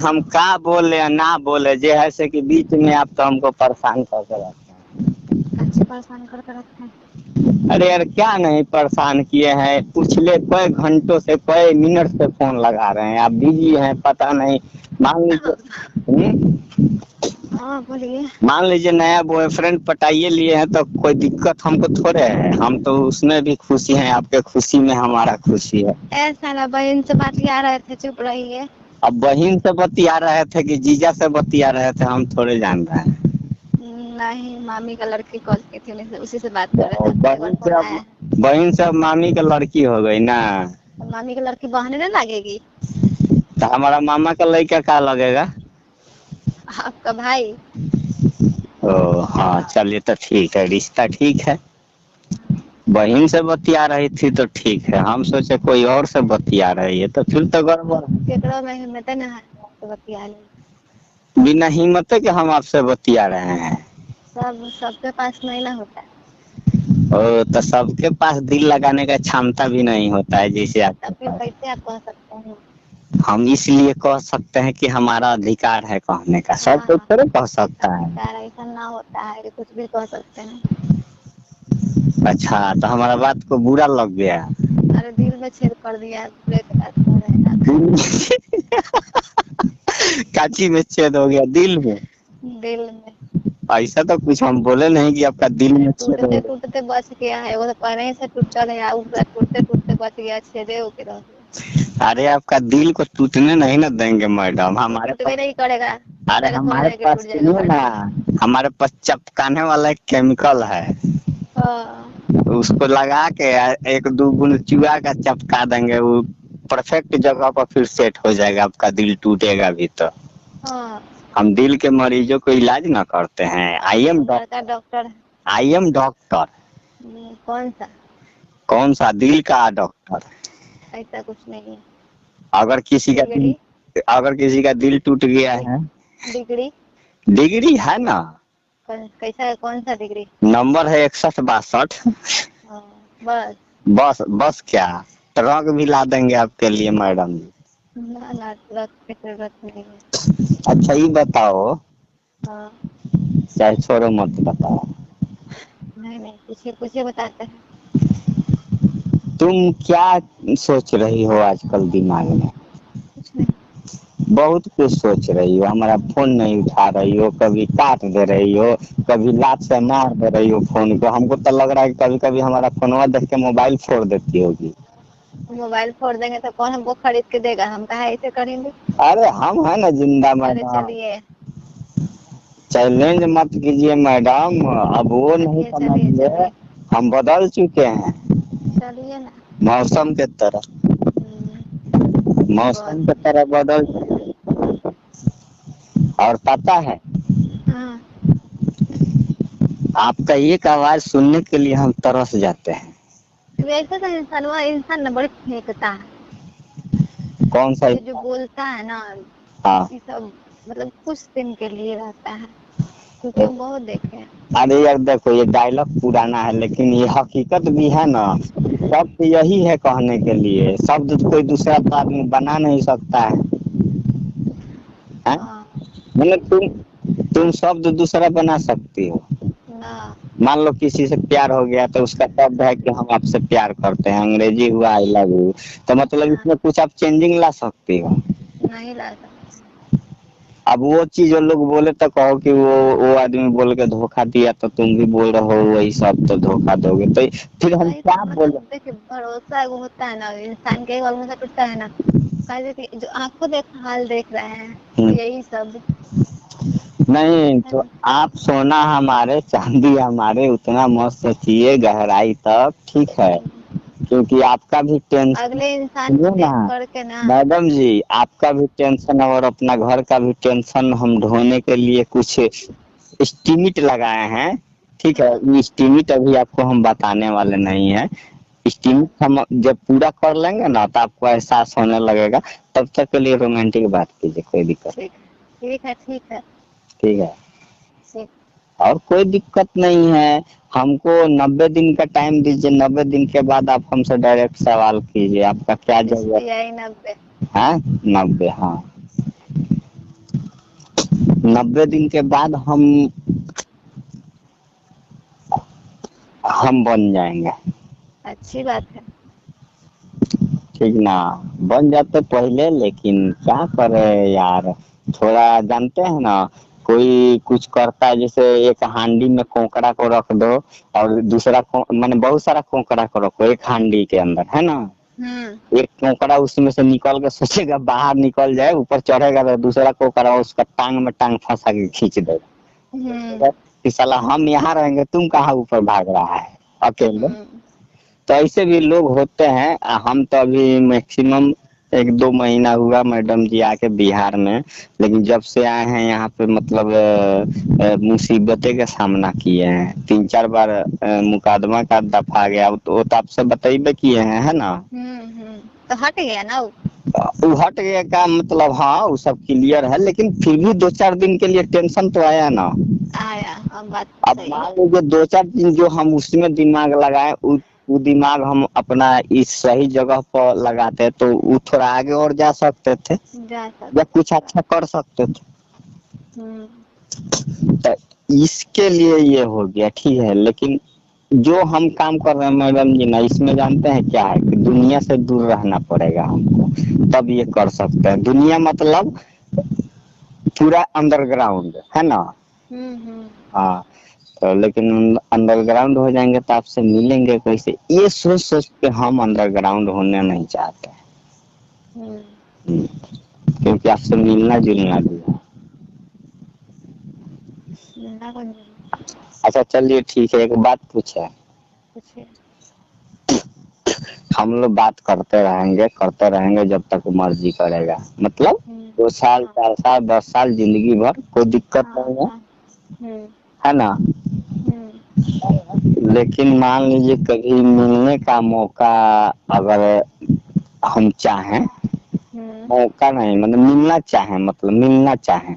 हम का बोले या ना बोले जे है से कि बीच में आप तो हमको परेशान करके रखते हैं। अच्छे परेशान करके रखे हैं। अरे यार क्या नहीं परेशान किए हैं, पिछले कई घंटों से कई मिनट से फोन लगा रहे हैं, आप बिजी हैं पता नहीं। मान लीजिए हाँ बोलिए। मान लीजिए नया बॉयफ्रेंड पटाइए लिए हैं तो कोई दिक्कत हमको थोड़े है, हम तो उसमें भी खुशी हैं, आपके खुशी में हमारा खुशी है। ऐसा ना बहन से बतिया रहे थे, चुप रहिए। अब बहन से बतिया रहे थे कि जीजा से बतिया रहे थे, हम थोड़े जान रहे हैं। नहीं, मामी का लड़की कॉल की थी, उसी से बात कर रहे थे, आपका एक बार फोन आया। बहन से मामी का लड़की हो गई ना, तो मामी की लड़की बहने नहीं लगेगी। तो हमारा मामा का लड़का क्या लगेगा? आपका भाई। ओ हाँ चलिए तो ठीक है, रिश्ता ठीक है। बहन से बतिया रही थी तो ठीक है, हम सोचे कोई और से बतिया रही है तो फिर तो गड़बड़। केकरो में हिम्मत नहीं है तो बतिया ले। बिना हिम्मत के हम आपसे बतिया रहे हैं। सबके पास नहीं ना होता है। ओ तो सबके पास दिल लगाने का क्षमता भी नहीं होता है जैसे आपके फिर पास। कैसे आप कह सकते हैं? हम इसलिए कह सकते हैं कि हमारा अधिकार है कहने का, सब कोई हाँ, थोड़े कह सकता है। अधिकार ऐसा ना होता है कि कुछ भी कह सकते हैं। अच्छा तो हमारा बात को बुरा लग गया। अरे दिल में छेद कर दिया, बुरे के बात कर रहे हैं आप। काची में छेद हो गया दिल में? दिल में ऐसा तो कुछ हम बोले नहीं कि आपका दिल में छेद हो टूटते गया। टूटते बच गया है, वो तो पहले ही से टूटल है, टूटते टूटते बच गया, छेदे होके रह गया। अरे आपका दिल को टूटने नहीं ना देंगे मैडम, हमारे पास। टूटबे नहीं करेगा। अरे हमारे थोड़ी पास टूट सुनिए जाएगा। ना, हमारे पास चपकाने वाला एक केमिकल है, हाँ, उसको लगा के एक दो बूंद चुआ का चपका देंगे, वो परफेक्ट जगह पर फिर सेट हो जाएगा, आपका दिल टूटेगा भी तो। हाँ। हम दिल के मरीजों को इलाज ना करते हैं। लड़का डॉक्टर है। I am doctor. कौन सा? कौन सा दिल का डॉक्टर? ऐसा कुछ नहीं है। अगर किसी का दिल, डिग्री अगर किसी का दिल टूट गया है। डिग्री डिग्री है ना, कैसा है, कौन सा डिग्री? नंबर है 6162। हाँ, बस। बस बस क्या, ट्रक भी ला देंगे आपके लिए मैडम जी। ना ना, रख की जरूरत नहीं है। अच्छा ये बताओ, हाँ। चाहे छोड़ो मत बताओ, नहीं पूछिए पूछिए, बताते हैं। तुम क्या सोच रही हो आजकल दिमाग में? कुछ नहीं। बहुत कुछ सोच रही हो, हमारा फोन नहीं उठा रही हो, कभी काट दे रही हो, कभी लात से मार दे रही हो फोन को, हमको तो लग रहा है कि कभी कभी हमारा फोनवा देख के मोबाइल फोड़ देती होगी। मोबाइल फोड़ देंगे तो कौन हमको खरीद के देगा? हम कहाँ ऐसे करेंगे। अरे हम है ना जिंदा अरे मैडम। चलिए। चैलेंज मत कीजिए मैडम, अब वो नहीं चलिए चलिए समझिए, चलिए। हम बदल चुके हैं चलिए ना। मौसम के तरह, बस। मौसम के तरह बदल। और पता है हाँ। आपका एक आवाज सुनने के लिए हम तरस जाते हैं। वैसे तो इंसान ना बड़ी फेंकता है। कौन सा? ये जो बोलता है ना, हाँ। ये सब मतलब कुछ दिन के लिए रहता है, क्योंकि हम बहुत देखे हैं। अरे यार देखो ये डायलॉग पुराना है लेकिन ये हकीकत भी है ना, शब्द यही है कहने के लिए, शब्द कोई दूसरा तो आदमी बना नहीं सकता है, हैं? हाँ। मतलब तुम शब्द दूसरा बना सकती हो। ना। मान लो किसी से प्यार हो गया तो उसका शब्द है कि हम आपसे प्यार करते हैं, अंग्रेजी हुआ आई लव यू, तो मतलब हाँ, इसमें कुछ आप चेंजिंग ला सकती हो। नहीं ला सकते। अब वो चीज जो लोग बोले तो कहो कि वो आदमी बोल के धोखा दिया तो तुम भी बोल रहे हो वही सब तो धोखा दोगे, तो फिर हम वही तो क्या बोले? मतलब देखिए, भरोसा वो होता है ना, इंसान के भरोसा टूटता है ना। कहे जो आंखों देख हाल देख रहे हैं, तो यही सब। नहीं तो आप सोना हमारे चांदी हमारे उतना मत सोचिए गहराई तक, ठीक है, क्योंकि आपका भी टेंशन, अगले इंसान को सुनिए ना देख करके ना। मैडम जी, आपका भी टेंशन और अपना घर का भी टेंशन हम ढोने के लिए कुछ एस्टीमेट लगाए हैं, ठीक है, ये एस्टीमेट अभी आपको हम बताने वाले नहीं है, एस्टीमेट हम जब पूरा कर लेंगे ना तो आपको एहसास होने लगेगा, तब तक के लिए रोमांटिक बात कीजिए, कोई दिक्कत। ठीक ठीक है ठीक है। ठीक है, ठीक। और कोई दिक्कत नहीं है, हमको 90 दिन का टाइम दीजिए, 90 दिन के बाद आप हमसे डायरेक्ट सवाल कीजिए, आपका क्या जरूरत यही 90। है? 90, हाँ 90 दिन के बाद हम बन जाएंगे। अच्छी बात है। ठीक ना, बन जाते पहले, लेकिन क्या करे यार, थोड़ा जानते हैं ना, कोई कुछ करता है, जैसे एक हांडी में कोंकड़ा को रख दो और दूसरा माने बहुत सारा कोंकड़ा को रखो एक हांडी के अंदर, है ना, एक कोंकड़ा उसमें से निकल के सोचेगा बाहर निकल जाए, ऊपर चढ़ेगा तो दूसरा कोंकड़ा उसका टांग में टांग फंसा के खींच देगा कि साला हम यहाँ रहेंगे, तुम कहाँ ऊपर भाग रहा है अकेले। तो ऐसे भी लोग होते हैं। हम तो अभी मैक्सिमम 1-2 महीना हुआ मैडम जी आके बिहार में, लेकिन जब से आए हैं यहाँ पे मतलब मुसीबतें का सामना किए हैं। 3-4 बार मुकदमा का दफा गया, वो तो आपसे बताइए किए हैं, है ना। तो हट गया ना वो हट गया का मतलब, हाँ वो सब क्लियर है, लेकिन फिर भी 2-4 दिन के लिए टेंशन तो आया ना। आया, बात अब सही मान है। लीजिए 2-4 दिन जो हम उसमें दिमाग लगाए, वो दिमाग हम अपना इस सही जगह पर लगाते तो वो थोड़ा आगे और जा सकते थे, या कुछ अच्छा कर सकते थे। तो इसके लिए ये हो गया, ठीक है। लेकिन जो हम काम कर रहे हैं मैडम जी ना, इसमें जानते हैं क्या है कि दुनिया से दूर रहना पड़ेगा हमको, तब ये कर सकते हैं। दुनिया मतलब पूरा अंडरग्राउंड, है ना। हाँ, तो लेकिन अंडरग्राउंड हो जाएंगे तो आपसे मिलेंगे कैसे, ये सोच सोच के हम अंडरग्राउंड होने नहीं चाहते। क्योंकि आपसे मिलना जुलना भी है। अच्छा चलिए ठीक है, एक बात पूछे। हम लोग बात करते रहेंगे जब तक मर्जी करेगा, मतलब 2 साल 4 साल 10 साल जिंदगी भर कोई दिक्कत नहीं है, है ना। लेकिन मान लीजिए कभी मिलने का मौका अगर हम चाहें, मौका नहीं मतलब मिलना चाहें, मतलब मिलना चाहें,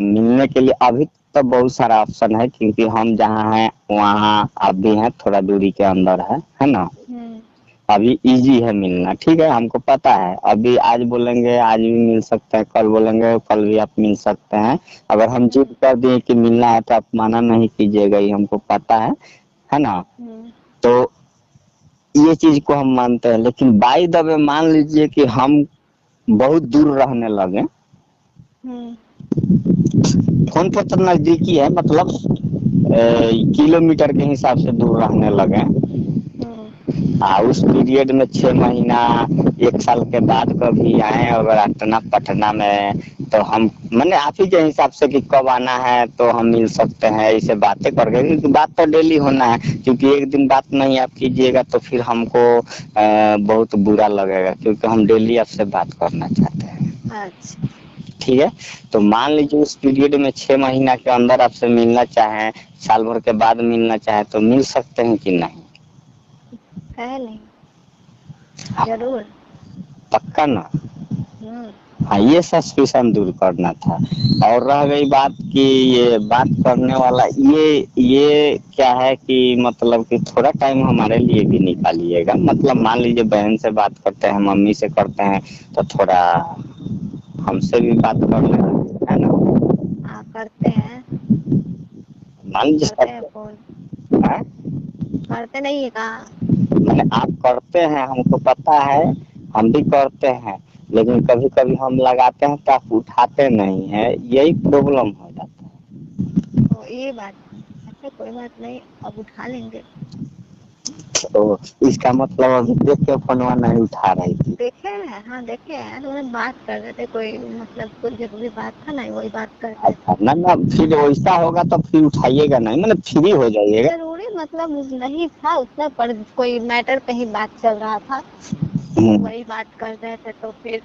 मिलने के लिए अभी तो बहुत सारा ऑप्शन है, क्योंकि हम जहाँ हैं वहाँ आप भी हैं, थोड़ा दूरी के अंदर है ना। अभी इजी है मिलना, ठीक है, हमको पता है। अभी आज बोलेंगे आज भी मिल सकते हैं, कल बोलेंगे कल भी आप मिल सकते हैं। अगर हम जिद कर दिए कि मिलना है तो आप मना नहीं कीजिएगा, ये हमको पता है ना। तो ये चीज को हम मानते हैं। लेकिन बाई द वे मान लीजिए कि हम बहुत दूर रहने लगे, फोन पर तो नजदीकी है, मतलब किलोमीटर के हिसाब से दूर रहने लगे, उस पीरियड में 6 महीना 1 साल के बाद कभी आए अगर अटना पटना में, तो हम मैंने आप ही के हिसाब से कि कब आना है तो हम मिल सकते हैं, ऐसे बातें करके, क्योंकि बात तो डेली होना है। क्योंकि एक दिन बात नहीं आप कीजिएगा तो फिर हमको बहुत बुरा लगेगा, क्योंकि हम डेली आपसे बात करना चाहते हैं। अच्छा, ठीक है, तो मान लीजिए उस पीरियड में 6 महीना के अंदर आपसे मिलना चाहें, साल भर के बाद मिलना चाहे, तो मिल सकते हैं कि नहीं? है नहीं, जरूर, पक्का ना। हाँ, ये सस्पेंशन दूर करना था। और रह गई बात कि ये बात करने वाला, ये क्या है कि मतलब कि थोड़ा टाइम हमारे लिए भी निकालिएगा। मतलब मान लीजिए बहन से बात करते हैं, मम्मी से करते हैं, तो थोड़ा हमसे भी बात कर लें, है ना। करते हैं, मान लीजिए करते हैं फोन, करते नहीं है कहा। मैंने आप करते हैं, हमको पता है, हम भी करते हैं, लेकिन कभी कभी हम लगाते हैं तो आप उठाते नहीं है, यही प्रॉब्लम हो जाता है। तो ये बात, अच्छा कोई बात नहीं, अब उठा लेंगे। तो इसका मतलब अभी देख के फोनवा नहीं उठा रही थी। देखे हैं, हाँ देखे हैं, तो बात कर रहे थे, कोई मतलब कोई जरूरी बात था ना, वही बात कर रहे थे। ना ना, फिर वैसा होगा तो फिर उठाइएगा नहीं, मतलब फ्री हो जाइएगा। जरूरी मतलब नहीं था उसमें, पर कोई मैटर पे ही बात चल रहा था, वही बात कर रहे थे, तो फिर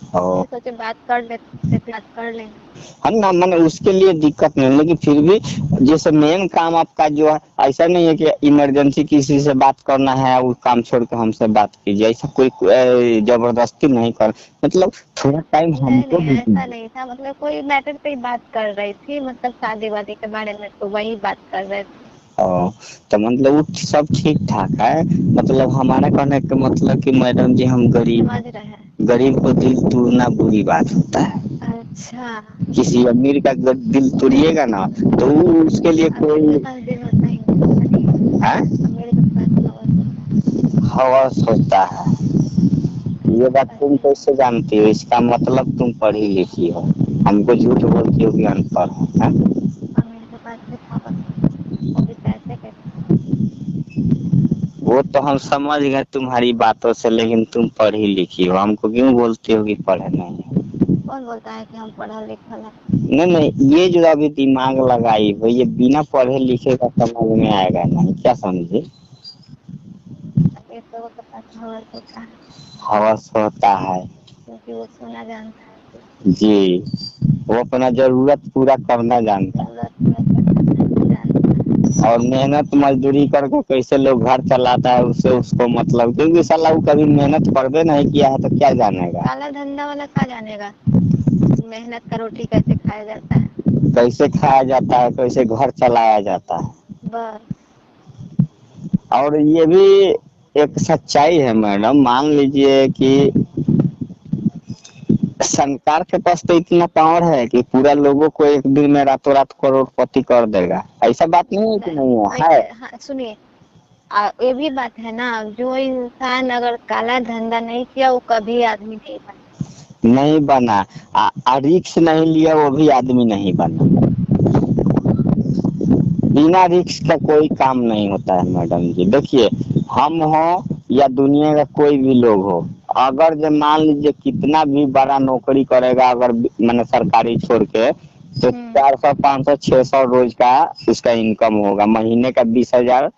सोचे बात कर लेंगे। हम ना मैंने उसके लिए दिक्कत नहीं, लेकिन फिर भी जैसे मेन काम आपका जो है, ऐसा नहीं है कि इमरजेंसी किसी से बात करना है वो काम छोड़ के हमसे बात कीजिए, ऐसा कोई जबरदस्ती नहीं कर, मतलब थोड़ा टाइम हमको भी ऐसा नहीं था, मतलब कोई मैटर पे ही बात कर रही थी, मतलब शादी वादी के बारे में, तो वही बात कर रहे थे। तो मतलब वो सब ठीक ठाक है। मतलब हमारा कहने का मतलब कि मैडम जी हम गरीब को दिल तोड़ना बुरी बात होता है। अच्छा, किसी अमीर का दिल तोड़िएगा ना तो उसके लिए अमीर के कोई पास दिल होता ही नहीं है अमीर के पास हवस होता है। ये बात तुम कैसे जानती हो? इसका मतलब तुम पढ़ी लिखी हो, हमको झूठ बोलती हो कि अनपढ़ हो, हैं? अमीर के पास सिर्फ हवस होता है, वो भी पैसे के। वो तो हम समझ गए तुम्हारी बातों से, लेकिन तुम पढ़ी लिखी हो, हमको क्यों बोलती हो कि पढ़े नहीं हो? कौन बोलता है कि हम पढ़ा लिखा है? नहीं, ये जो अभी दिमाग लगाई हो ये बिना पढ़े लिखे का समझ में आएगा नहीं, क्या समझे? अमीर लोगों के पास हवस होता है हवस होता है क्योंकि वो सोना जानता है जी, वो अपना जरूरत पूरा करना जानता है। जरूरत पूरा करना जानता है। और मेहनत मजदूरी करके कैसे लोग घर चलाता है उससे उसको मतलब, क्योंकि साला वो कभी मेहनत करबे नहीं किया है तो क्या जानेगा? काला धंधा वाला क्या जानेगा मेहनत का रोटी कैसे खाया जाता है। कैसे खाया जाता है, कैसे घर चलाया जाता है। बस और ये भी एक सच्चाई है मैडम, मान लीजिए कि सरकार के पास तो इतना पावर है कि पूरा लोगों को एक दिन में रातों रात करोड़पति कर देगा, ऐसा बात नहीं है कि नहीं है? हाँ सुनिए, ये भी बात है ना, जो इंसान अगर काला धंधा नहीं किया वो कभी आदमी नहीं बना। नहीं बना, रिक्स नहीं लिया वो भी आदमी नहीं बना। बिना रिक्स का कोई काम नहीं होता है मैडम जी। देखिए, हम हो या दुनिया का कोई भी लोग हो, अगर जो मान लीजिए कितना भी बड़ा नौकरी करेगा, अगर मैंने सरकारी छोड़ के, तो 400 500 600 रोज का उसका इनकम होगा, महीने का 20,000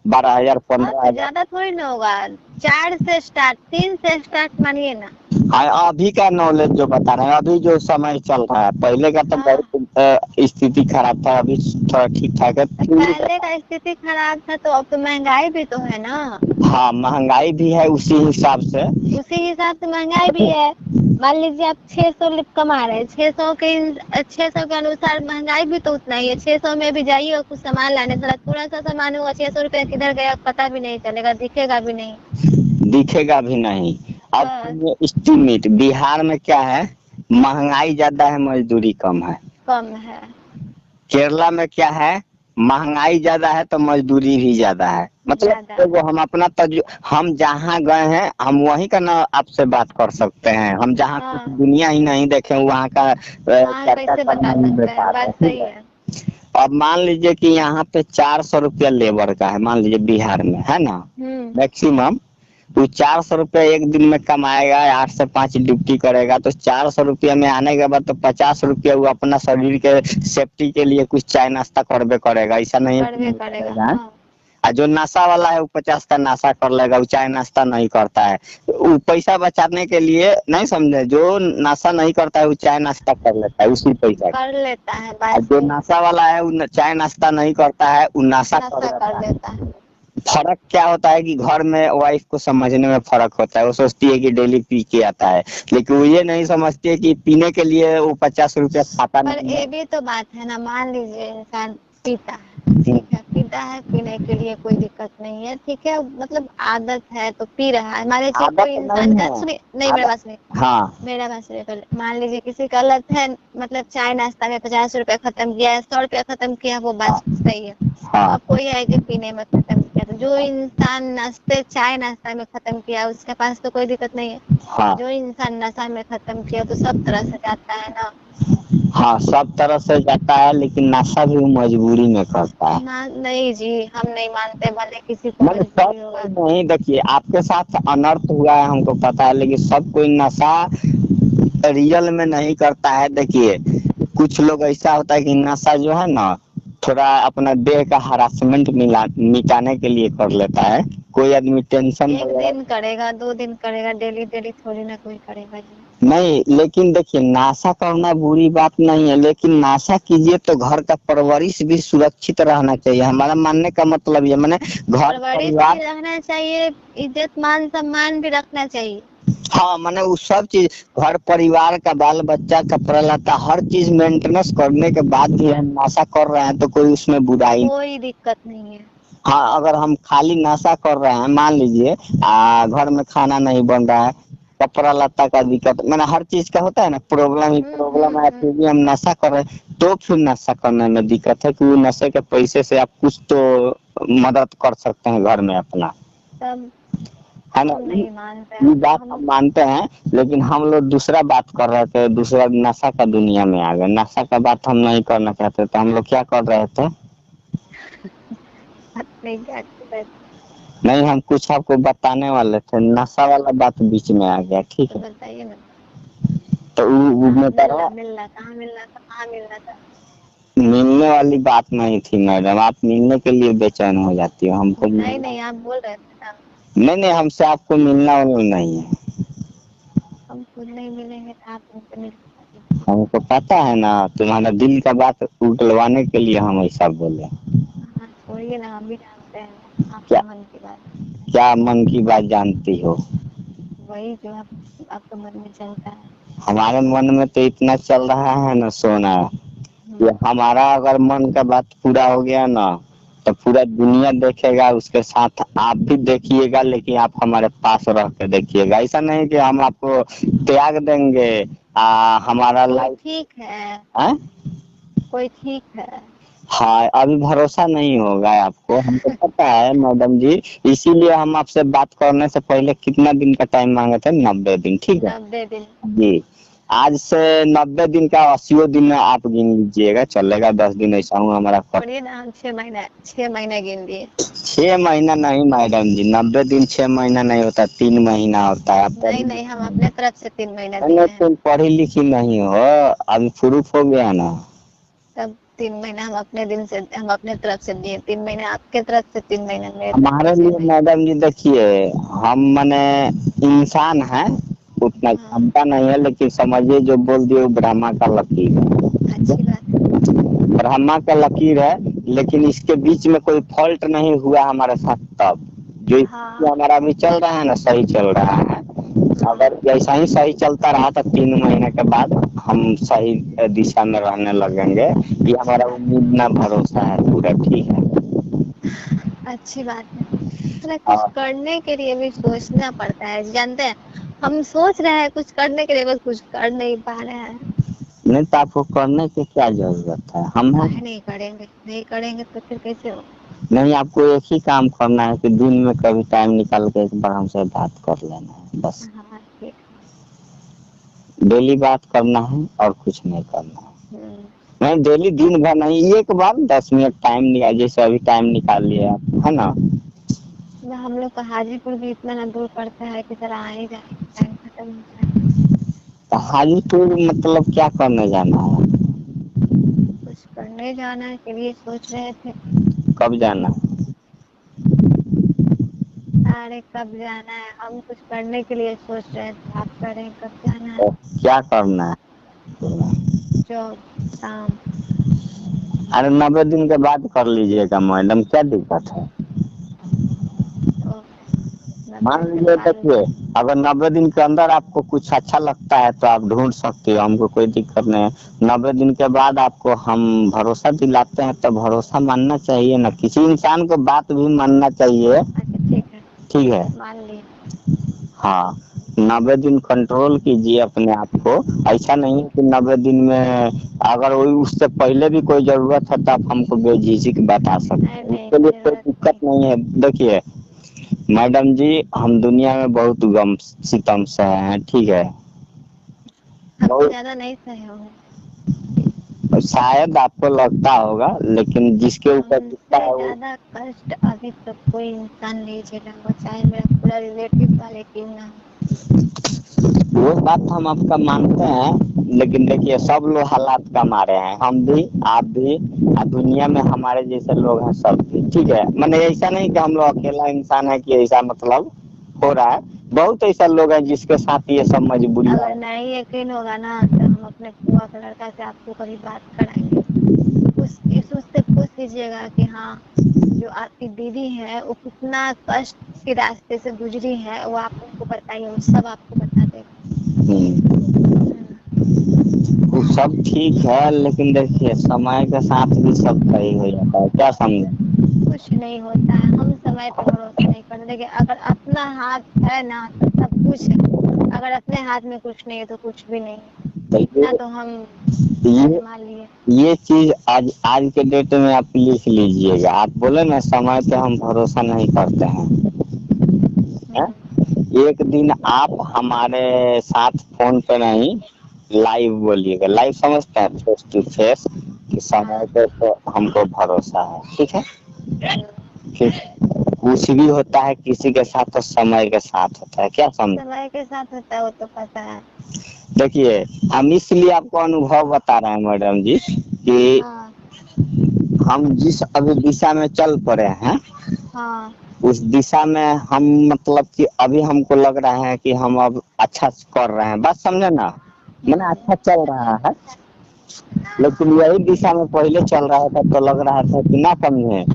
12,000 15,000। ज्यादा थोड़ी ना होगा, 4 से स्टार्ट 3 से स्टार्ट मानिए ना। अभी का नॉलेज जो बता रहे हैं, अभी जो समय चल रहा है, पहले का तो बहुत स्थिति खराब था, अभी थोड़ा ठीक ठाक है। पहले का स्थिति खराब था तो अब तो महंगाई भी तो है ना। हाँ, महंगाई भी है उसी हिसाब से महंगाई भी है। मान लीजिए आप 600 कमा रहे हैं, 600 के अनुसार महंगाई भी तो उतना ही है। 600 में भी जाइए और कुछ सामान लाने, थोड़ा सा सामान होगा, 600 रुपया किधर गया पता भी नहीं चलेगा, दिखेगा भी नहीं। अब एस्टिमेट बिहार में क्या है, महंगाई ज्यादा है मजदूरी कम है। केरला में क्या है, महंगाई ज्यादा है तो मजदूरी भी ज्यादा है। मतलब तो हम अपना हम जहाँ गए हैं हम वहीं का ना आपसे बात कर सकते हैं, हम जहाँ दुनिया ही नहीं देखे वहाँ का चर्चा करना ही बेकार है। अब मान लीजिए कि यहाँ पे 400 रुपया लेबर का है, मान लीजिए बिहार में है ना मैक्सिमम, वो 400 रुपया एक दिन में कमाएगा, 8 से 5 ड्यूटी करेगा, तो 400 रुपया में आने के बाद तो 50 रुपया वो अपना शरीर के सेफ्टी के लिए कुछ चाय नाश्ता करबे करेगा, ऐसा नहीं करेगा। और जो नशा वाला है वो 50 का नशा कर लेगा, वो चाय नाश्ता नहीं करता है, वो पैसा बचाने के लिए नहीं समझे, जो नशा नहीं करता है वो चाय नाश्ता कर लेता है, उसी पैसा कर लेता है। जो नशा वाला है वो चाय नाश्ता नहीं करता है, वो नशा कर लेता है। फर्क क्या होता है कि घर में वाइफ को समझने में फर्क होता है, वो सोचती है कि डेली पी के आता है, लेकिन वो ये नहीं समझती है कि पीने के लिए वो 50 रुपया खाता नहीं। पर ये भी तो बात है ना, मान लीजिए इंसान पीता है, ठीक है, पीता है, पीने के लिए कोई दिक्कत नहीं है, ठीक है, मतलब आदत है तो पी रहा है। मान लीजिए कोई इंसान का नहीं, मेरा बात नहीं, हाँ मेरा बात सुनिए, मान लीजिए किसी का लत है, मतलब चाय नाश्ता में 50 रुपया खत्म किया है, 100 रुपया खत्म किया, वो बात सही है। अब कोई है कि पीने में खत्म किया, तो जो इंसान चाय नाश्ता में खत्म किया उसके पास तो कोई दिक्कत नहीं है। हाँ। जो इंसान नशा में खत्म किया तो सब तरह से जाता है ना। हाँ, सब तरह से जाता है, लेकिन नशा भी मजबूरी में करता है ना। नहीं जी, हम नहीं मानते, भले किसी को मजबूरी होगा। नहीं, देखिए आपके साथ अनर्थ हुआ है हमको पता है, लेकिन सब कोई नशा रियल में नहीं करता है। देखिए कुछ लोग ऐसा होता है कि नशा जो है ना थोड़ा अपना देह का हरासमेंट मिटाने के लिए कर लेता है। कोई आदमी टेंशन 1 दिन करेगा, 2 दिन करेगा, डेली थोड़ी ना कोई करेगा जी। नहीं, लेकिन देखिए नशा करना बुरी बात नहीं है, लेकिन नशा कीजिए तो घर का परवरिश भी सुरक्षित रहना चाहिए। हमारा मानने का मतलब ये, मैंने घर परिवार रहना चाहिए, इज्जत मान सम्मान भी रखना चाहिए। हाँ, मैंने वो सब चीज, घर परिवार का, बाल बच्चा, कपड़ा लता, हर चीज मेंटेनेंस करने के बाद भी हम नशा कर रहे हैं तो कोई उसमें बुराई, कोई दिक्कत नहीं है। हाँ, अगर हम खाली नशा कर रहे हैं, मान लीजिए घर में खाना नहीं बन रहा है, कपड़ा लत्ता का दिक्कत, मैंने हर चीज का होता है ना, प्रॉब्लम ही प्रॉब्लम है, फिर भी हम नशा कर रहे हैं। तो फिर नशा करने में दिक्कत है कि वो नशे के पैसे से आप कुछ तो मदद कर सकते हैं घर में अपना, तब है ना। हम नहीं मानते ये हैं बात हम मानते हैं, लेकिन हम लोग दूसरा बात कर रहे थे, दूसरा नशा का दुनिया में आ गए। नशा का बात हम नहीं करना चाहते, तो हम लोग क्या कर रहे थे? नहीं क्या कर रहे थे? नहीं, हम कुछ आपको बताने वाले थे, नशा वाला बात बीच में आ गया, ठीक तो है। बताइए ना। तो मिलना कहाँ मिलना था, कहाँ मिलना था? मिलने वाली बात नहीं थी मैडम, आप मिलने के लिए बेचैन हो जाती हो हमको। नहीं आप बोल रहे थे ना। नहीं, हमसे आपको मिलना वाला नहीं है। हम खुद नहीं मिलेंगे तो आप हमसे मिल। हमको पता है ना, तुम्हारा दिल का बात उगलवाने के लिए हम ऐसा बोले। हाँ छोड़िए ना, हम भी जानते हैं क्या आपके मन की बात। क्या मन की बात जानती हो? वही जो आपके मन में चलता है। हमारे मन में तो इतना चल रहा है ना सोना, कि हमारा अगर मन का बात पूरा हो गया ना, तो पूरा दुनिया देखेगा, उसके साथ आप भी देखिएगा, लेकिन आप हमारे पास रह के देखिएगा। ऐसा नहीं कि हम आपको त्याग देंगे। हमारा लाइफ ठीक है, है? कोई ठीक है। हाँ, अभी भरोसा नहीं होगा आपको, हमको पता है मैडम जी। इसीलिए हम आपसे बात करने से पहले कितना दिन का टाइम मांगे थे? 90 दिन, ठीक है 90 दिन। जी। आज से 90 दिन का 80 दिन में आप गिन लीजिएगा, चलेगा। 10 दिन ऐसा हूँ हमारा। छोड़िए ना, हम 6 महीना गिन लिए। 6 महीना नहीं मैडम जी, 90 दिन 6 महीना नहीं होता, 3 महीना होता है। नहीं हम अपने तरफ से 3 महीना दिए नहीं, हैं। तुम पढ़ी लिखी नहीं हो, अभी प्रूफ हो गया ना। तब 3 महीना हम अपने तरफ से दिए, 3 महीने आपके तरफ से, 3 महीना मेरे तरफ हमारे से। लिए मैडम जी देखिए, हम माने इंसान हैं, उतना क्षमता नहीं है, लेकिन समझिए जो बोल दिए वो ब्रह्मा का लकीर है। अच्छी बात है। ब्रह्मा का लकीर है, लेकिन इसके बीच में कोई फॉल्ट नहीं हुआ हमारे साथ। तब जो हमारा अभी चल रहा है ना, सही चल रहा है। अगर जैसा ही सही चलता रहा तो 3 महीने के बाद हम सही दिशा में रहने लगेंगे। ये हमारा उम्मीद ना भरोसा है पूरा, ठीक है। अच्छी बात है। कुछ करने के लिए भी सोचना पड़ता है, जानते हैं। हम सोच रहे हैं कुछ करने के लिए, बस कुछ कर नहीं पा रहे हैं। नहीं तो आपको करने की क्या जरूरत है? हम नहीं करेंगे तो फिर कैसे हो? नहीं, आपको एक ही काम करना है कि दिन में कभी टाइम निकाल के एक बार हमसे बात कर लेना है, बस। हाँ ठीक। डेली बात करना है और कुछ नहीं करना है। नहीं, डेली दिन भर नहीं, एक बार 10 मिनट टाइम निकाल, जैसे अभी टाइम निकाल लिया आप, है ना। हम लोग का हाजीपुर भी इतना ना दूर पड़ता है कि सर आ ही जाए, टाइम खत्म होता है। तो हाजीपुर मतलब क्या करने जाना है? कुछ करने जाना के लिए सोच रहे थे। कब जाना? अरे कब जाना है, हम कुछ करने के लिए सोच रहे थे, आप करें कब जाना है? क्या करना है? जॉब, काम। अरे 90 दिन के बाद कर लीजिएगा मैडम, क्या दिक्कत है? मान लीजिए देखिए, अगर 90 दिन के अंदर आपको कुछ अच्छा लगता है तो आप ढूंढ सकते हो, हमको कोई दिक्कत नहीं है। 90 दिन के बाद आपको हम भरोसा दिलाते हैं, तो भरोसा मानना चाहिए ना, किसी इंसान को बात भी मानना चाहिए। ठीक है, मान ली। हाँ। 90 दिन कंट्रोल कीजिए अपने आप को। ऐसा नहीं है कि 90 दिन में अगर उससे पहले भी कोई जरूरत है तो आप हमको बेझिझक बता सकते हैं, उसके लिए कोई दिक्कत नहीं है। देखिए मैडम जी, हम दुनिया में बहुत गम सितम सहे हैं, ठीक है। बहुत ज्यादा नहीं सहे होंगे, शायद आपको लगता होगा, लेकिन जिसके ऊपर ज्यादा कष्ट अभी तक कोई इंसान नहीं झेला हो, चाहे मेरा पूरा रिलेटिव वाले क्यों ना। वो बात हम आपका मानते हैं, लेकिन देखिए सब लोग हालात का मारे हैं, हम भी, आप भी, दुनिया में हमारे जैसे लोग हैं सब भी, ठीक है। मैंने ऐसा नहीं कि हम लोग अकेला इंसान है कि ऐसा मतलब हो रहा है, बहुत ऐसा लोग हैं जिसके साथ ये सब मजबूरी। अगर नहीं यकीन होगा ना तो हम अपने बुआ के लड़का से आपको कभी बात कराएंगे, उससे पूछ लीजिएगा कि हाँ जो आपकी दीदी है वो कितना कष्ट के रास्ते से गुजरी है, वो आप उनको बताइए, वो सब आपको बता देगा। वो सब ठीक है, लेकिन देखिए समय के साथ भी सब सही हो जाता है, क्या समझे? कुछ नहीं होता है, हम समय पर भरोसा नहीं करते, लेकिन अगर अपना हाथ है ना तो सब कुछ है। अगर अपने हाथ में कुछ नहीं है तो कुछ भी नहीं है, तो इतना तो हम ये आजमा लिए। ये चीज आज आज के डेट में आप लिख लीजिएगा। आप बोले ना समय पे हम भरोसा नहीं करते हैं, हैं? एक दिन आप हमारे साथ फोन पे नहीं, लाइव बोलिएगा। लाइव समझते हैं, फेस टू फेस, कि समय पे तो हमको भरोसा है। ठीक है, ठीक। कुछ भी होता है किसी के साथ तो समय के साथ होता है, क्या समझ। समय के साथ होता है वो तो पता है। देखिए, हम इसलिए आपको अनुभव बता रहे हैं मैडम जी कि हाँ हम जिस अभी दिशा में चल पड़े हैं, हाँ उस दिशा में हम मतलब कि अभी हमको लग रहा है कि हम अब अच्छा कर रहे हैं, बात समझे ना, मैंने अच्छा चल रहा है। लेकिन यही दिशा में पहले चल रहा था तो लग रहा था कि ना समझे,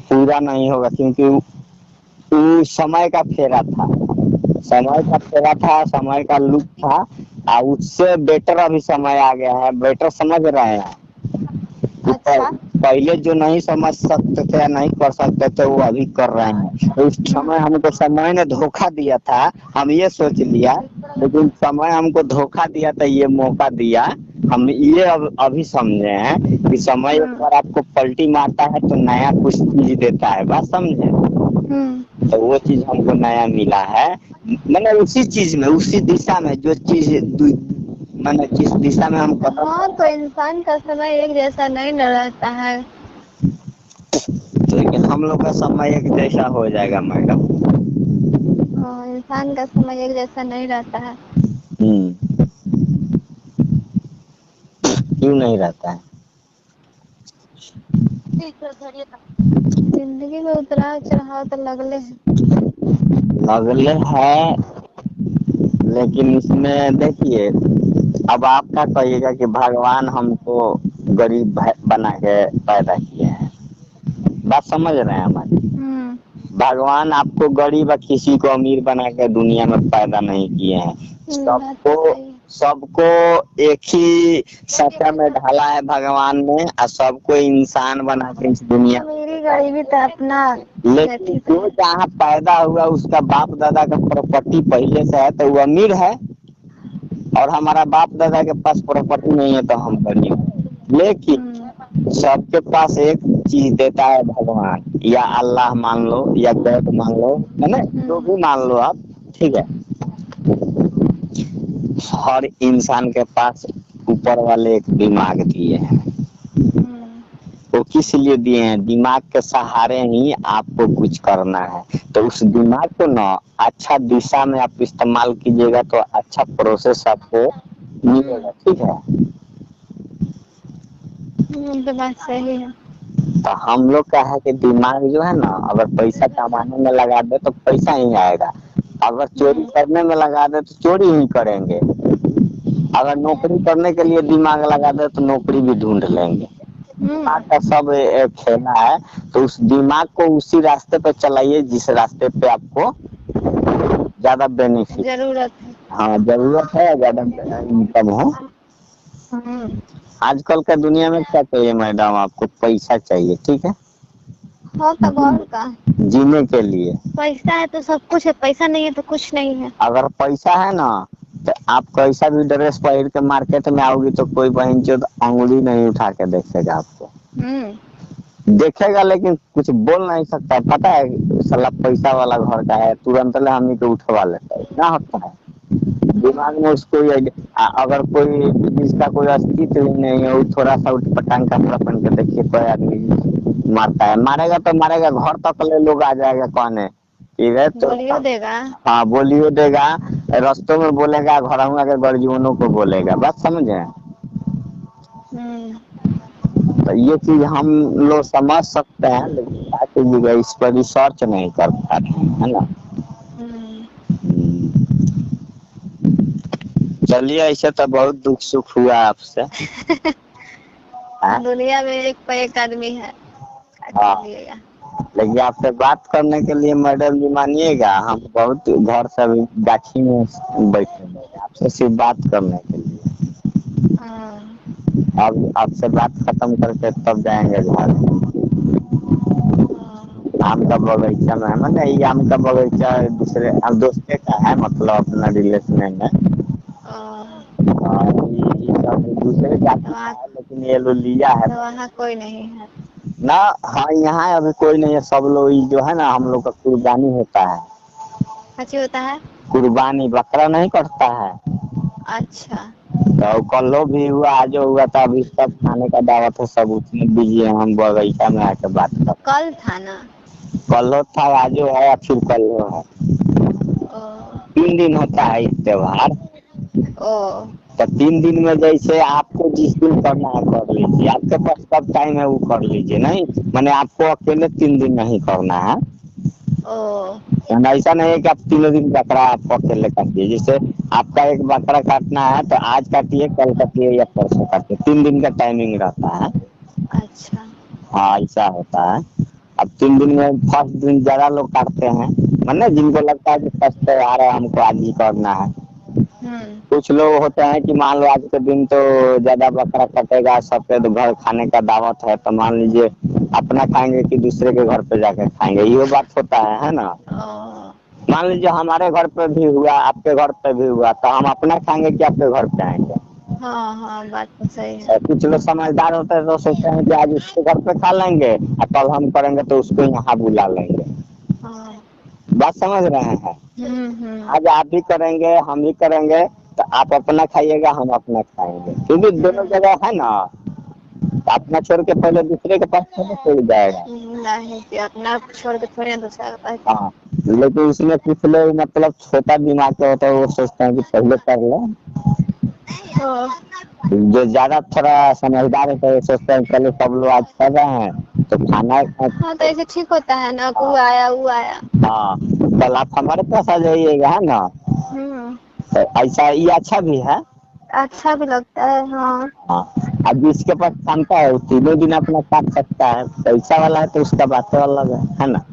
पूरा नहीं होगा, क्योंकि वो समय का फेरा था, समय का फेरा था, समय का लुक था। और उससे बेटर अभी समय आ गया है, बेटर समझ रहे हैं। अच्छा पहले जो नहीं समझ सकते थे या नहीं कर सकते थे वो अभी कर रहे हैं। तो उस समय हमको समय ने धोखा दिया था, हम ये सोच लिया, लेकिन समय हमको धोखा दिया था, ये मौका दिया। हम ये अब अभी समझे हैं कि समय एक बार आपको पलटी मारता है तो नया कुछ चीज देता है, बात समझे। तो वो चीज हमको नया मिला है, मैंने उसी चीज में, उसी दिशा में जो चीज, मैंने जिस दिशा में हम हाँ तो इंसान का समय एक जैसा नहीं न रहता है। लेकिन हम लोग का समय एक जैसा हो जाएगा मैडम। इंसान का समय एक जैसा नहीं रहता है। क्यों नहीं रहता है। जिंदगी में उतराव चढ़ाव तो लगले है, लेकिन इसमें देखिए, अब आप क्या कहिएगा कि भगवान हमको गरीब बना के पैदा किया है, बात समझ रहे हैं हमारी। भगवान आपको गरीब और किसी को अमीर बना के दुनिया में पैदा नहीं किए हैं। सबको एक ही सत्ता में ढाला है भगवान ने, और सबको इंसान बना के इस दुनिया। मेरी गरीबी तो अपना, लेकिन जो जहाँ पैदा हुआ उसका बाप दादा का प्रॉपर्टी पहले से है तो वो अमीर है, और हमारा बाप दादा के पास प्रॉपर्टी नहीं है तो हम गरीब। लेकिन सबके पास एक चीज देता है भगवान, या अल्लाह मान लो या गॉड मान लो, है ना, जो भी मान लो आप, ठीक है। हर इंसान के पास ऊपर वाले एक दिमाग दिए हैं। वो किस लिए दिए हैं, दिमाग के सहारे ही आपको कुछ करना है। तो उस दिमाग को ना अच्छा दिशा में आप इस्तेमाल कीजिएगा तो अच्छा प्रोसेस आपको मिलेगा, ठीक है। तो बात सही है। तो हम लोग का है कि दिमाग जो है ना, अगर पैसा कमाने में लगा दे तो पैसा ही आएगा, अगर चोरी करने में लगा दे तो चोरी ही करेंगे, अगर नौकरी करने के लिए दिमाग लगा दे तो नौकरी भी ढूंढ लेंगे। दिमाग का सब एक खेला है, तो उस दिमाग को उसी रास्ते पे चलाइए जिस रास्ते पे आपको ज्यादा बेनिफिट जरूरत है। हाँ जरूरत है, ज्यादा इनकम हो। आजकल का दुनिया में क्या चाहिए मैडम, आपको पैसा चाहिए, ठीक है। हाँ तब और का, जीने के लिए पैसा है तो सब कुछ है, पैसा नहीं है तो कुछ नहीं है। अगर पैसा है ना तो आप कैसा भी ड्रेस पहन के मार्केट में आओगी तो कोई बहन चोद अंगुली नहीं उठा के देखेगा आपको, देखेगा लेकिन कुछ बोल नहीं सकता, पता है साला पैसा वाला घर का है, तुरंत ले हम को उठवा लेता है, ना होता है दिमाग में उसको। अगर कोई जिसका कोई अस्तित्व ही नहीं है, वो थोड़ा सा उठपटांग कपड़ा पहन के देखिए कोई आदमी मारता है, मारेगा तो मारेगा, घर तक ले लोग आ जाएगा कहने, तो बोलियो देगा। हाँ बोलियो देगा, रस्तों में बोलेगा, घर के गर्जीवनों को बोलेगा, बात समझे। तो ये चीज हम लोग समझ सकते हैं, लेकिन क्या कीजिएगा, इस पर रिसर्च नहीं कर पा रहे हैं, है ना। चलिए, ऐसे तो बहुत दुख सुख हुआ आपसे। दुनिया में एक पे एक आदमी है। हाँ, लेकिन आपसे बात करने के लिए मैडम जी मानिएगा, हम बहुत घर से अभी गाछी में बैठे हैं आपसे सिर्फ बात करने के लिए। अब आपसे बात खत्म करके तब जाएंगे घर। आम का बगीचा में है, मतलब ये आम का बगीचा दूसरे दोस्ते का है, मतलब अपना रिलेशन में। ये सब दूसरे तो जाति का वहाँ है, लेकिन ये लोग लिया है तो वहाँ कोई नहीं है। ना। हाँ यहाँ अभी कोई नहीं है, सब लोग ये जो है ना हम लोग का कुर्बानी होता है। अच्छी होता है। कुर्बानी बकरा नहीं कटता है। अच्छा। तो कल्लो भी हुआ, आज हुआ था, अभी सब खाने का दावत है, सब उसमें दीजिए, हम बगीचा में आके बात कर। कल था ना। कल्लो था, आजो है, या फिर कल्लो है। ओ 3 दिन होता है इस त्योहार। ओ तो 3 दिन में जैसे आपको जिस दिन करना है कर लीजिए, आपके पास कब टाइम है वो कर लीजिए, नहीं मैंने आपको अकेले 3 दिन नहीं करना है। ओ ऐसा नहीं है कि आप 3 दिन बकरा आप अकेले काटिए, जैसे आपका एक बकरा काटना है तो आज काटिए, कल काटिए या परसों काटिए, 3 दिन का टाइमिंग रहता है। अच्छा। हाँ ऐसा होता है। अब 3 दिन में फर्स्ट दिन ज्यादा लोग काटते हैं, मतलब जिनको लगता है कि फर्स्ट त्योहार है हमको आज ही करना है। कुछ लोग होते हैं कि मान लो आज के दिन तो ज्यादा बकरा कटेगा, सबके तो घर खाने का दावत है, तो मान लीजिए अपना खाएंगे कि दूसरे के घर पे जाके खाएंगे, ये बात होता है ना। ओ मान लीजिए हमारे घर पे भी हुआ, आपके घर पे भी हुआ, तो हम अपना खाएंगे कि आपके घर पे आएंगे। हाँ हाँ बात तो सही है। और कुछ लोग समझदार होते हैं तो सोचते हैं कि आज उसके घर पे खा लेंगे और कल हम करेंगे तो उसको यहाँ बुला लेंगे। हाँ। बात समझ रहे हैं। हम्म। आज आप भी करेंगे हम भी करेंगे, तो आप अपना खाइएगा हम अपना खाएंगे, क्योंकि दोनों जगह है ना, तो अपना छोड़ के पहले दूसरे के पास थोड़ा चल जाएगा। नहीं कि अपना छोड़ के थोड़े दूसरा का पास। हाँ लेकिन उसमें कुछ लोग मतलब छोटा दिमाग के होता है, वो सोचते हैं कि पहले कर लो। हाँ जो ज्यादा थोड़ा समझदार होता है वो सोचते हैं चलो सब लोग आज कर रहे हैं तो खाना। हाँ तो ऐसे ठीक होता है ना, वो आया वो आया। हाँ कल आप हमारे पास आ जाइएगा, है ना। हम्म। तो ऐसा ये अच्छा भी है। अच्छा भी लगता है हाँ। हाँ अब जिसके पास क्षमता है वो 3 दिन अपना काट सकता है, पैसा वाला है तो उसका बात अलग है ना।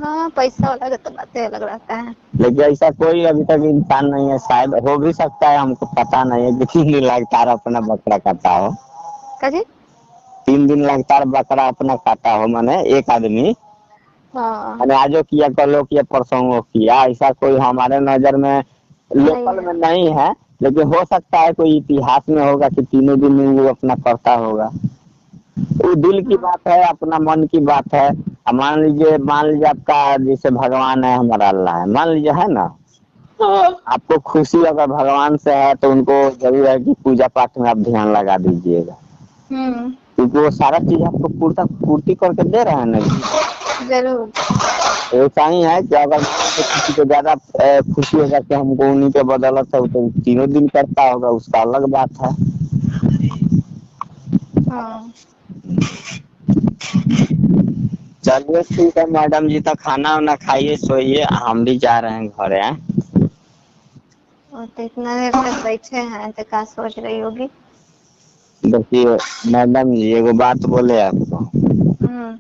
हाँ पैसा वाला का तो बातें अलग रहता है। लेकिन ऐसा कोई अभी तक इंसान नहीं है, शायद हो भी सकता है, हमको पता नहीं है कि 3 दिन लगातार अपना बकरा काटा हो। कजी 3 दिन लगातार बकरा अपना काटा हो, माने एक आदमी हाँ मैंने आजो किया कलो किया परसों किया, ऐसा कोई हमारे नजर में नहीं लोकल है। में नहीं है। लेकिन हो सकता है कोई इतिहास में होगा कि 3 दिन में वो अपना करता होगा। वो दिल की हाँ बात है, अपना मन की बात है। अब मान लीजिए आपका जैसे भगवान है हमारा अल्लाह है, मान लीजिए है ना, आपको खुशी अगर भगवान से है तो उनको जरूर है कि पूजा पाठ में आप ध्यान लगा दीजिएगा, हम्म। क्योंकि वो सारा चीज आपको पूर्ति करके दे रहे हैं ना। जरूर। ऐसा ही है कि अगर किसी को ज्यादा खुशी होगा कि हमको उन्हीं के बदौलत है तो 3 दिन करता होगा, उसका अलग बात है। हाँ चलिए ठीक है मैडम जी, तो खाना वाना खाइए सोइए, हम भी जा रहे हैं घर है। और तो इतना देर तक बैठे हैं तो क्या सोच रही होगी। देखिए मैडम जी एगो बात बोले आपको, हम्म।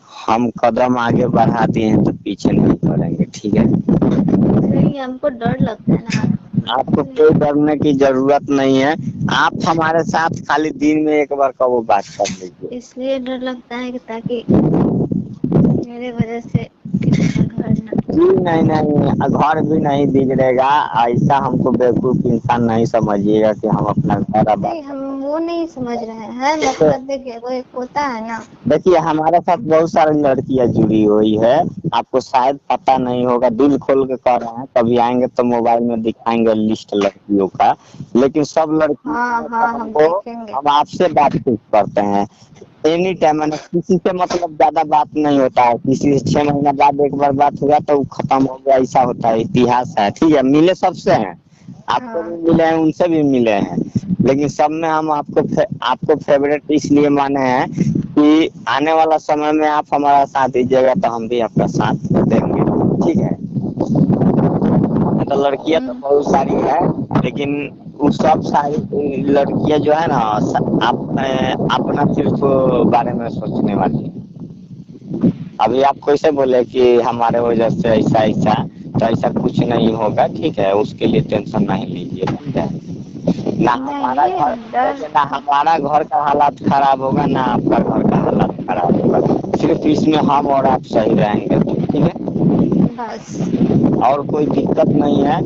हम कदम आगे बढ़ा दिए हैं तो पीछे नहीं करेंगे, ठीक है। नहीं हमको डर लगता है ना। आपको कोई डरने की जरूरत नहीं है, आप हमारे साथ खाली दिन में एक बार का वो बात कर लीजिए। इसलिए डर लगता है कि ताकि मेरे वजह से किसी का घर न जी नहीं नहीं, घर भी नहीं बिगड़ेगा, ऐसा हमको बेवकूफ इंसान नहीं समझिएगा कि हम अपना घर आबाद। नहीं हम वो नहीं समझ रहे हैं, मतलब देखिए वो एक होता है ना। देखिए हमारे साथ बहुत सारी लड़कियां जुड़ी हुई है, आपको शायद पता नहीं होगा, दिल खोल के कह रहे हैं, कभी आएंगे तो मोबाइल में दिखाएंगे लिस्ट लड़कियों का, लेकिन सब लड़की हाँ हाँ हम हमको देखेंगे। हम आपसे बातचीत करते हैं एनी टाइम, मैंने किसी से मतलब ज्यादा बात नहीं होता है, किसी से 6 महीना बाद एक बार बात हुआ तो खत्म हो गया, ऐसा होता है, इतिहास है, ठीक है। मिले सबसे हैं, आपको भी हाँ मिले हैं उनसे भी मिले हैं, लेकिन सब में हम आपको फेवरेट इसलिए माने हैं कि आने वाला समय में आप हमारा साथ दीजिएगा तो हम भी आपका साथ देंगे, ठीक है। तो लड़कियां तो बहुत सारी है, लेकिन वो सब सारी लड़कियां जो है ना आप अपना सिर्फ बारे में सोचने वाली है। अभी आप कैसे बोले कि हमारे वजह से ऐसा ऐसा, तो ऐसा कुछ नहीं होगा, ठीक है, उसके लिए टेंशन नहीं लीजिए, ठीक है। ना हमारा घर नहीं डर। देखिए, ना हमारा घर का हालात खराब होगा ना आपका घर का हालात खराब होगा, सिर्फ इसमें हम और आप सही रहेंगे, ठीक है, बस। और कोई दिक्कत नहीं है।